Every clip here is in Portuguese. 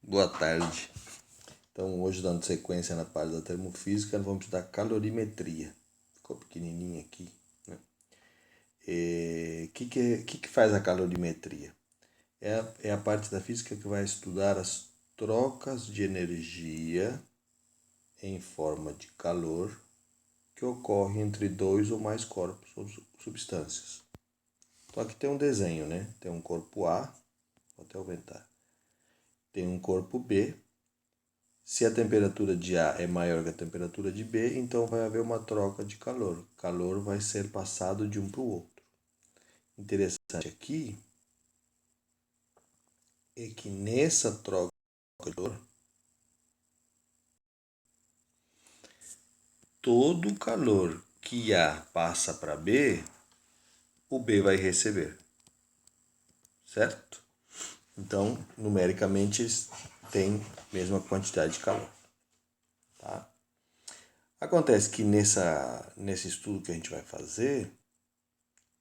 Boa tarde. Então, hoje, dando sequência na parte da termofísica, vamos estudar calorimetria. Ficou pequenininho aqui, né? Que faz a calorimetria? É a parte da física que vai estudar as trocas de energia em forma de calor que ocorrem entre dois ou mais corpos ou substâncias. Então, aqui tem um desenho, né? Tem um corpo A, vou até aumentar. Tem um corpo B. Se a temperatura de A é maior que a temperatura de B, então vai haver uma troca de calor. O calor vai ser passado de um para o outro. Interessante aqui é que nessa troca de calor, todo o calor que A passa para B, o B vai receber. Certo? Então, numericamente, eles têm a mesma quantidade de calor. Tá? Acontece que nesse estudo que a gente vai fazer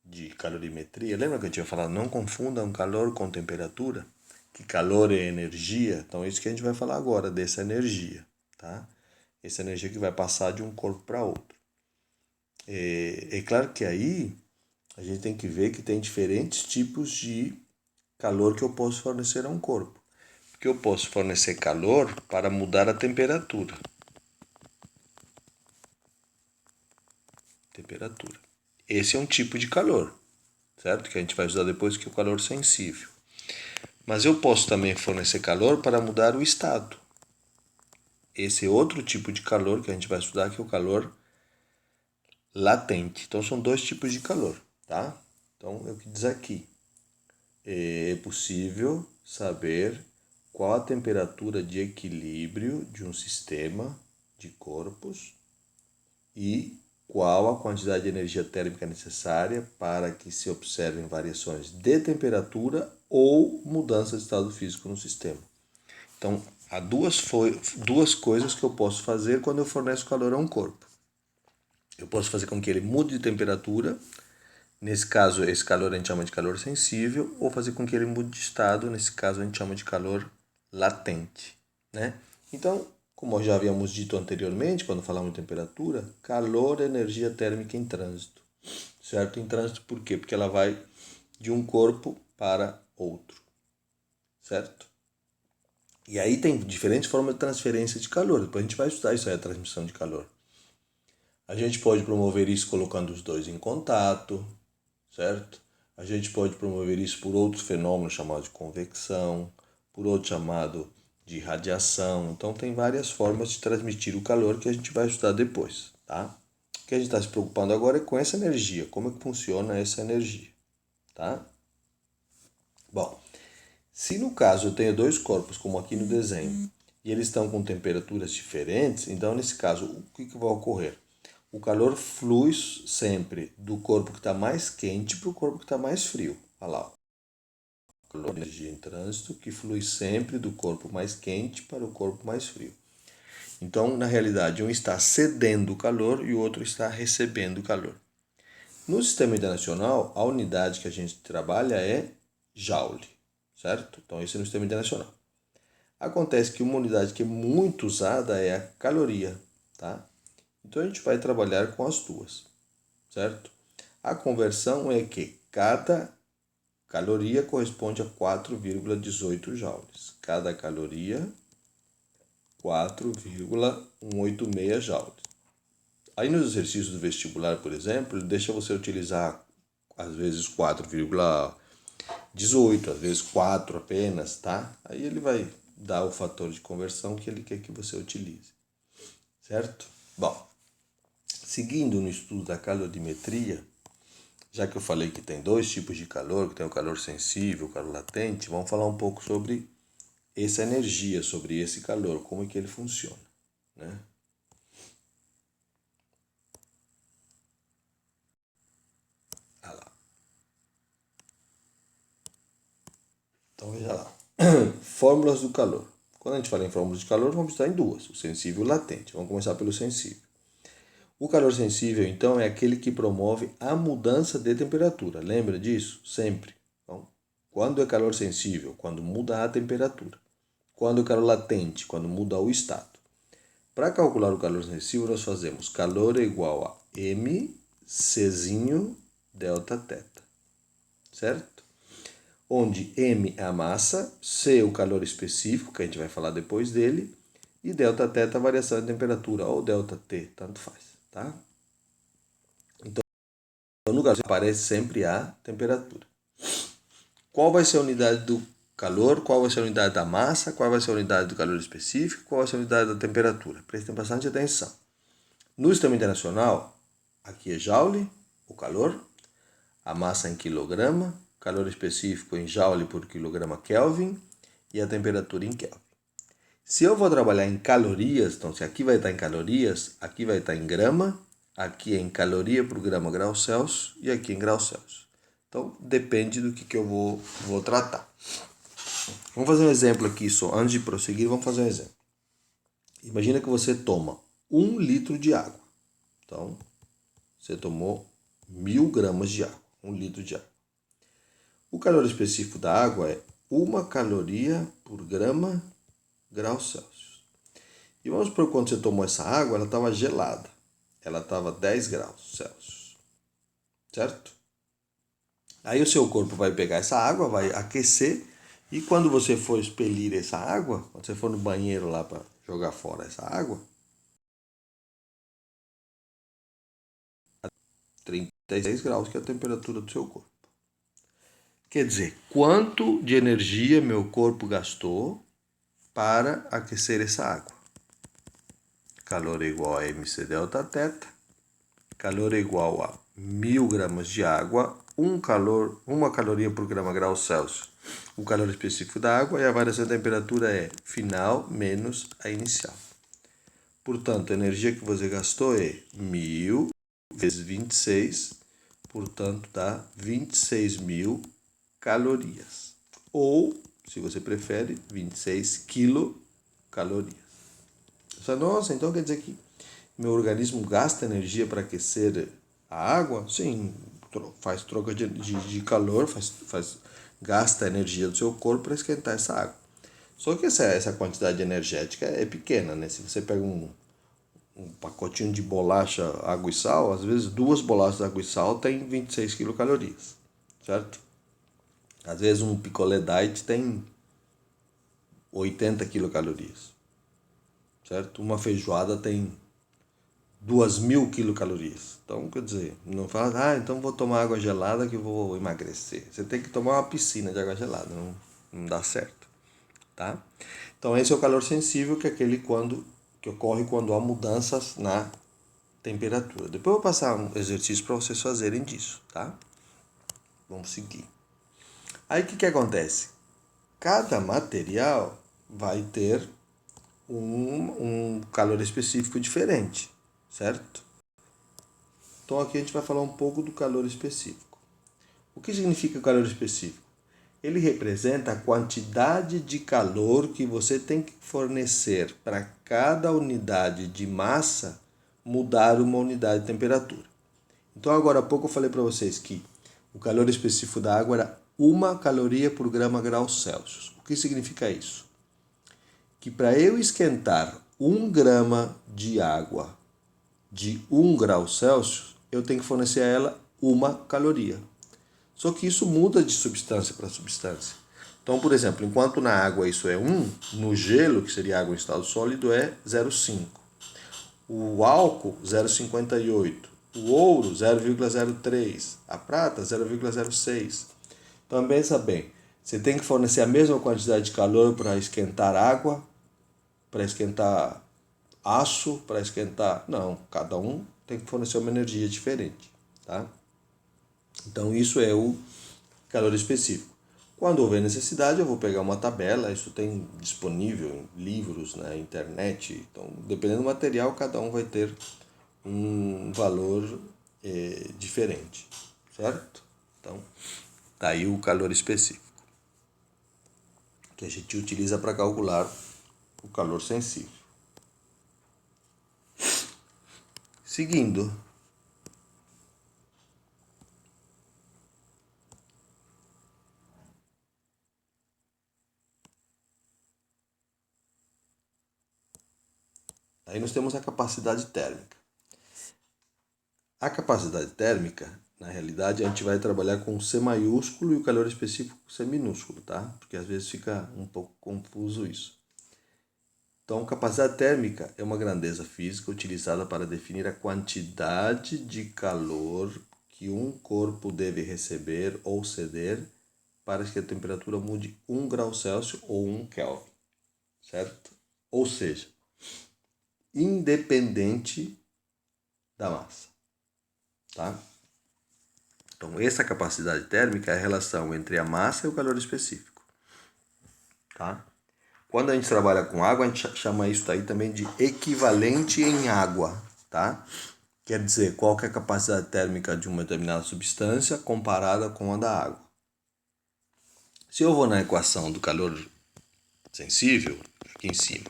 de calorimetria, lembra que eu tinha falado, não confundam calor com temperatura, que calor é energia, então é isso que a gente vai falar agora, dessa energia, tá? Essa energia que vai passar de um corpo para outro. É claro que aí a gente tem que ver que tem diferentes tipos de calor que eu posso fornecer a um corpo. Porque eu posso fornecer calor para mudar a temperatura. Esse é um tipo de calor, certo? Que a gente vai usar depois, que é o calor sensível. Mas eu posso também fornecer calor para mudar o estado. Esse é outro tipo de calor que a gente vai estudar, que é o calor latente. Então, são dois tipos de calor, tá? Então, é o que diz aqui. É possível saber qual a temperatura de equilíbrio de um sistema de corpos e qual a quantidade de energia térmica necessária para que se observem variações de temperatura ou mudança de estado físico no sistema. Então, há duas coisas que eu posso fazer quando eu forneço calor a um corpo. Eu posso fazer com que ele mude de temperatura, nesse caso, esse calor a gente chama de calor sensível, ou fazer com que ele mude de estado, nesse caso a gente chama de calor latente, né? Então, como já havíamos dito anteriormente, quando falamos de temperatura, calor é energia térmica em trânsito, certo? Em trânsito por quê? Porque ela vai de um corpo para outro, certo? E aí tem diferentes formas de transferência de calor. Depois a gente vai estudar isso aí, a transmissão de calor. A gente pode promover isso colocando os dois em contato, certo? A gente pode promover isso por outros fenômenos chamados de convecção, por outro chamado de radiação. Então tem várias formas de transmitir o calor que a gente vai estudar depois, tá? O que a gente está se preocupando agora é com essa energia, como é que funciona essa energia, tá? Bom, se no caso eu tenho dois corpos, como aqui no desenho, e eles estão com temperaturas diferentes, então nesse caso o que vai ocorrer? O calor flui sempre do corpo que está mais quente para o corpo que está mais frio. Olha lá. Calor, energia em trânsito, que flui sempre do corpo mais quente para o corpo mais frio. Então, na realidade, um está cedendo calor e o outro está recebendo calor. No sistema internacional, a unidade que a gente trabalha é Joule, certo? Então, esse é no sistema internacional. Acontece que uma unidade que é muito usada é a caloria, tá? Então, a gente vai trabalhar com as duas, certo? A conversão é que cada caloria corresponde a 4,18 joules. Cada caloria, 4,186 joules. Aí nos exercícios do vestibular, por exemplo, ele deixa você utilizar às vezes 4,18, às vezes 4 apenas, tá? Aí ele vai dar o fator de conversão que ele quer que você utilize, certo? Bom, seguindo no estudo da calorimetria, já que eu falei que tem dois tipos de calor, que tem o calor sensível, o calor latente, vamos falar um pouco sobre essa energia, sobre esse calor, como é que ele funciona, né? Ah lá. Então veja lá. Fórmulas do calor. Quando a gente fala em fórmulas de calor, vamos estar em duas, o sensível e o latente. Vamos começar pelo sensível. O calor sensível, então, é aquele que promove a mudança de temperatura. Lembra disso? Sempre. Então, quando é calor sensível? Quando muda a temperatura. Quando o calor latente, quando muda o estado. Para calcular o calor sensível, nós fazemos calor é igual a m Czinho delta teta, certo? Onde m é a massa, c é o calor específico, que a gente vai falar depois dele, e delta teta a variação de temperatura, ou delta t, tanto faz, tá? Então, no calor aparece sempre a temperatura. Qual vai ser a unidade do calor, qual vai ser a unidade da massa, qual vai ser a unidade do calor específico, qual vai ser a unidade da temperatura? Prestem bastante atenção. No sistema internacional, aqui é joule, o calor, a massa em quilograma, calor específico em joule por quilograma Kelvin e a temperatura em Kelvin. Se eu vou trabalhar em calorias, então se aqui vai estar em calorias, aqui vai estar em grama, aqui é em caloria por grama grau Celsius e aqui em grau Celsius. Então depende do que eu vou tratar. Vamos fazer um exemplo aqui só. Antes de prosseguir, vamos fazer um exemplo. Imagina que você toma 1 litro de água. Então, você tomou 1000 gramas de água, 1 litro de água. O calor específico da água é 1 caloria por grama grau Celsius. E vamos supor que quando você tomou essa água, ela estava gelada. Ela estava 10 graus Celsius. Certo? Aí o seu corpo vai pegar essa água, vai aquecer, e quando você for expelir essa água, quando você for no banheiro lá para jogar fora essa água, 36 graus, que é a temperatura do seu corpo. Quer dizer, quanto de energia meu corpo gastou para aquecer essa água? Calor é igual a mc delta teta. Calor é igual a 1000 gramas de água, 1 caloria por grama grau Celsius. O calor específico da água, e a variação da temperatura é final menos a inicial. Portanto, a energia que você gastou é 1000 vezes 26, portanto dá 26.000 calorias. Ou, se você prefere, 26 quilocalorias. Nossa, então quer dizer que meu organismo gasta energia para aquecer a água? Sim, faz troca de calor, gasta a energia do seu corpo para esquentar essa água. Só que essa quantidade energética é pequena, né? Se você pega um pacotinho de bolacha, água e sal, às vezes 2 bolachas de água e sal tem 26 quilocalorias, certo? Às vezes um picolé diet tem 80 quilocalorias, certo? Uma feijoada tem 2.000 quilocalorias. Então, quer dizer, não fala, então vou tomar água gelada que vou emagrecer. Você tem que tomar uma piscina de água gelada, não dá certo, tá? Então, esse é o calor sensível, que é aquele que ocorre quando há mudanças na temperatura. Depois eu vou passar um exercício para vocês fazerem disso, tá? Vamos seguir. Aí o que acontece? Cada material vai ter um calor específico diferente, certo? Então aqui a gente vai falar um pouco do calor específico. O que significa calor específico? Ele representa a quantidade de calor que você tem que fornecer para cada unidade de massa mudar uma unidade de temperatura. Então agora há pouco eu falei para vocês que o calor específico da água era 1 caloria por grama grau Celsius. O que significa isso? Que para eu esquentar 1 grama de água de 1 grau Celsius, eu tenho que fornecer a ela 1 caloria. Só que isso muda de substância para substância. Então, por exemplo, enquanto na água isso é 1, no gelo, que seria água em estado sólido, é 0,5. O álcool, 0,58. O ouro, 0,03. A prata, 0,06. Então, pensa bem, você tem que fornecer a mesma quantidade de calor para esquentar água, para esquentar aço, para esquentar... Não, cada um tem que fornecer uma energia diferente, tá? Então, isso é o calor específico. Quando houver necessidade, eu vou pegar uma tabela, isso tem disponível em livros, na internet. Então, dependendo do material, cada um vai ter um valor diferente, certo? Então, tá aí o calor específico, que a gente utiliza para calcular o calor sensível. Seguindo, Aí nós temos a capacidade térmica. A capacidade térmica, na realidade, a gente vai trabalhar com C maiúsculo e o calor específico com C minúsculo, tá? Porque às vezes fica um pouco confuso isso. Então, capacidade térmica é uma grandeza física utilizada para definir a quantidade de calor que um corpo deve receber ou ceder para que a temperatura mude 1 grau Celsius ou 1 Kelvin, certo? Ou seja, independente da massa, tá? Então, essa capacidade térmica é a relação entre a massa e o calor específico, tá? Quando a gente trabalha com água, a gente chama isso aí também de equivalente em água, tá? Quer dizer, qual que é a capacidade térmica de uma determinada substância comparada com a da água. Se eu vou na equação do calor sensível, aqui em cima,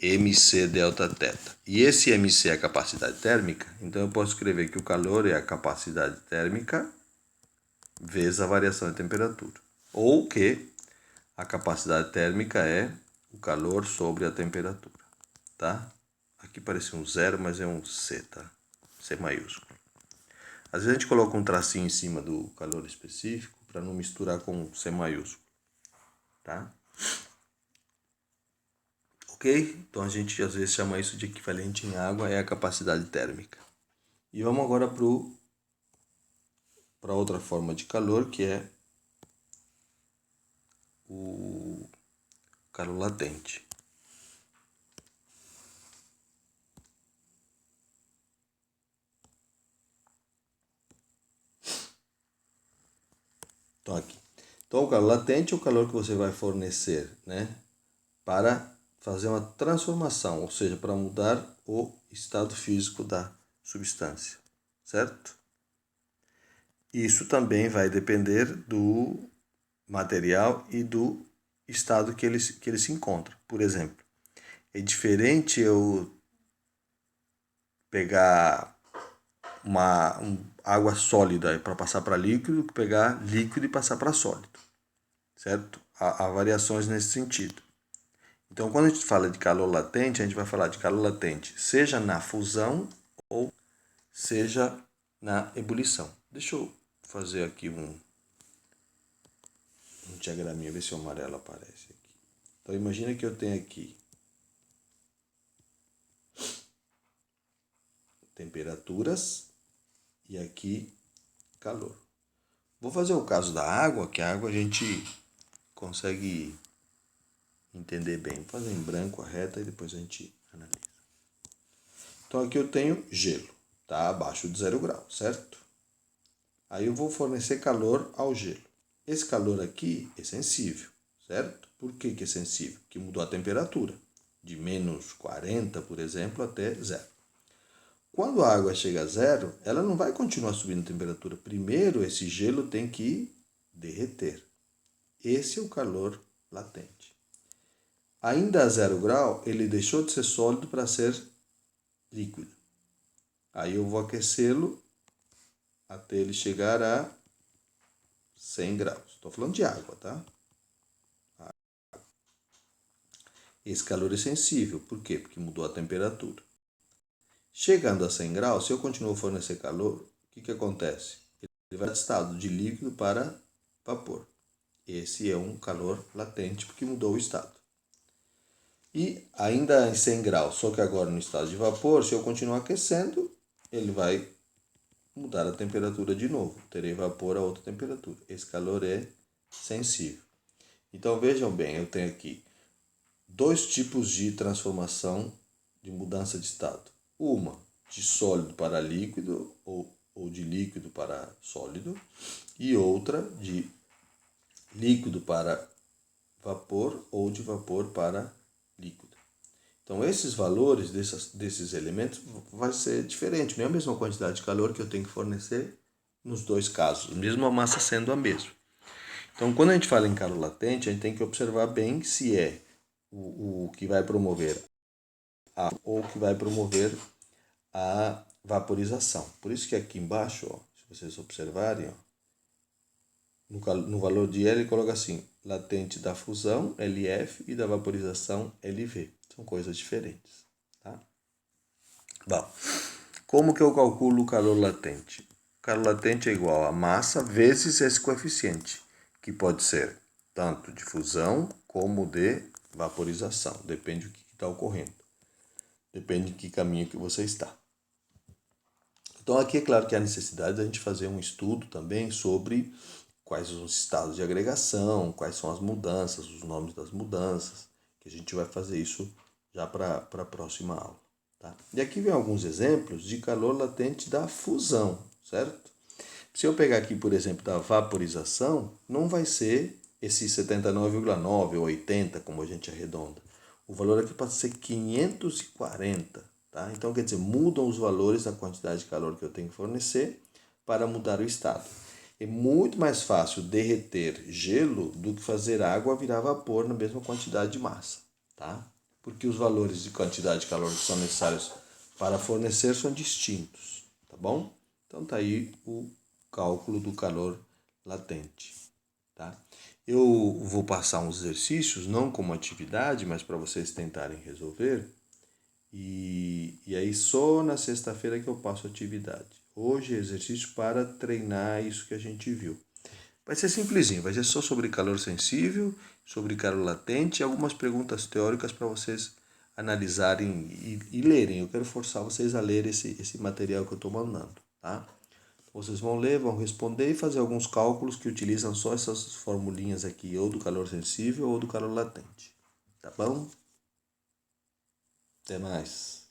mc delta θ, e esse mc é a capacidade térmica, então eu posso escrever que o calor é a capacidade térmica vezes a variação de temperatura. Ou que a capacidade térmica é o calor sobre a temperatura, tá? Aqui parece um zero, mas é um C, tá? C maiúsculo. Às vezes a gente coloca um tracinho em cima do calor específico para não misturar com C maiúsculo, tá? Ok? Então a gente às vezes chama isso de equivalente em água, é a capacidade térmica. E vamos agora para outra forma de calor, que é o calor latente. Então, aqui. Então, o calor latente é o calor que você vai fornecer, né, para fazer uma transformação, ou seja, para mudar o estado físico da substância, certo? Isso também vai depender do material e do estado que ele se encontra. Por exemplo, é diferente eu pegar uma água sólida para passar para líquido que pegar líquido e passar para sólido, certo? Há variações nesse sentido. Então, quando a gente fala de calor latente, a gente vai falar de calor latente, seja na fusão ou seja na ebulição. Deixa eu fazer aqui um diagraminha, ver se o amarelo aparece aqui. Então, imagina que eu tenho aqui temperaturas e aqui calor. Vou fazer o caso da água, que a água a gente consegue entender bem. Vou fazer em branco a reta e depois a gente analisa. Então aqui eu tenho gelo, tá? Abaixo de 0 grau, certo? Aí eu vou fornecer calor ao gelo. Esse calor aqui é sensível, certo? Por que é sensível? Porque mudou a temperatura, de menos 40, por exemplo, até zero. Quando a água chega a zero, ela não vai continuar subindo a temperatura. Primeiro, esse gelo tem que derreter. Esse é o calor latente. Ainda a 0 grau, ele deixou de ser sólido para ser líquido. Aí eu vou aquecê-lo até ele chegar a 100 graus. Estou falando de água, tá? Esse calor é sensível. Por quê? Porque mudou a temperatura. Chegando a 100 graus, se eu continuo a fornecer calor, o que acontece? Ele vai de estado de líquido para vapor. Esse é um calor latente porque mudou o estado. E ainda em 100 graus, só que agora no estado de vapor, se eu continuar aquecendo, ele vai mudar a temperatura de novo. Terei vapor a outra temperatura. Esse calor é sensível. Então vejam bem, eu tenho aqui dois tipos de transformação de mudança de estado. Uma de sólido para líquido ou de líquido para sólido e outra de líquido para vapor ou de vapor para líquido. Então esses valores desses elementos vai ser diferente, não é a mesma quantidade de calor que eu tenho que fornecer nos dois casos, mesmo a massa sendo a mesma. Então quando a gente fala em calor latente, a gente tem que observar bem se é o que vai promover ou que vai promover a vaporização. Por isso que aqui embaixo, ó, se vocês observarem, ó, no valor de L ele coloca assim, latente da fusão, LF, e da vaporização, LV. São coisas diferentes. Tá? Bom, como que eu calculo o calor latente? O calor latente é igual a massa vezes esse coeficiente, que pode ser tanto de fusão como de vaporização. Depende do que está ocorrendo. Depende de que caminho que você está. Então aqui é claro que há necessidade da gente fazer um estudo também sobre quais os estados de agregação, quais são as mudanças, os nomes das mudanças, que a gente vai fazer isso já para a próxima aula. Tá? E aqui vem alguns exemplos de calor latente da fusão, certo? Se eu pegar aqui, por exemplo, da vaporização, não vai ser esse 79,9 ou 80, como a gente arredonda. O valor aqui pode ser 540, tá? Então, quer dizer, mudam os valores da quantidade de calor que eu tenho que fornecer para mudar o estado. É muito mais fácil derreter gelo do que fazer água virar vapor na mesma quantidade de massa, tá? Porque os valores de quantidade de calor que são necessários para fornecer são distintos, tá bom? Então tá aí o cálculo do calor latente, tá? Eu vou passar uns exercícios, não como atividade, mas para vocês tentarem resolver. E aí só na sexta-feira que eu passo atividade. Hoje é exercício para treinar isso que a gente viu. Vai ser simplesinho, vai ser só sobre calor sensível, sobre calor latente e algumas perguntas teóricas para vocês analisarem e lerem. Eu quero forçar vocês a ler esse material que eu estou mandando, tá? Vocês vão ler, vão responder e fazer alguns cálculos que utilizam só essas formulinhas aqui, ou do calor sensível ou do calor latente. Tá bom? Até mais.